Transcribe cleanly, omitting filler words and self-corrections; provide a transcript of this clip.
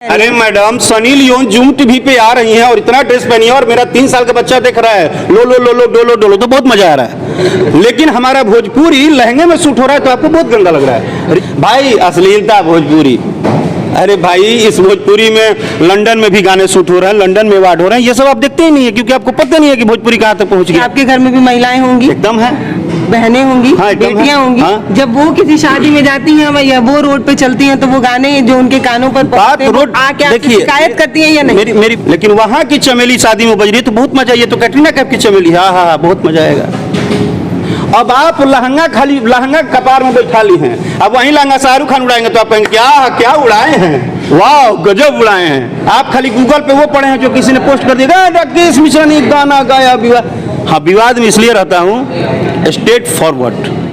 अरे madam, Sunny Leone Zoom TV पे आ रही हैं और इतना ड्रेस पहनी है और मेरा 3 साल का बच्चा देख रहा है, लो लो लो लो डोलो डोलो, तो बहुत मजा आ रहा है। लेकिन हमारा भोजपुरी लहंगे में सूट हो रहा है तो आपको बहुत गंदा लग रहा है। अरे भाई, अश्लीलता भोजपुरी। अरे भाई, इस भोजपुरी में लंदन में भी गाने शूट हो रहे हैं, लंदन में अवार्ड हो रहे हैं, ये सब आप देखते ही नहीं है क्योंकि आपको पता नहीं है कि भोजपुरी कहाँ तक पहुँच गई। आपके घर में भी महिलाएं होंगी, एकदम है, बहनें होंगी, हाँ, एकदम है। बेटियां होंगी। हाँ। जब वो किसी शादी में जाती हैं या वो रोड पे चलती हैं तो वो गाने जो उनके कानों पर पड़ते हैं, रोड आके आपसे देखिए, शिकायत करती हैं या नहीं? मेरी लेकिन वहाँ की चमेली शादी में बज रही है तो बहुत मजा। ये तो कैटरीना कैफ की चमेली, हाँ हाँ हाँ, बहुत मजा आएगा। अब आप लहंगा खाली लहंगा कपार में बैठा ली हैं, अब वहीं लहंगा शाहरुख खान उड़ाएंगे तो आप कहेंगे क्या क्या उड़ाए हैं, वाह गजब उड़ाए हैं। आप खाली गूगल पे वो पढ़े हैं जो किसी ने पोस्ट कर दिया, राकेश मिश्रा ने गाना गाया विवाद। हाँ, विवाद में इसलिए रहता हूँ स्ट्रेट फॉरवर्ड।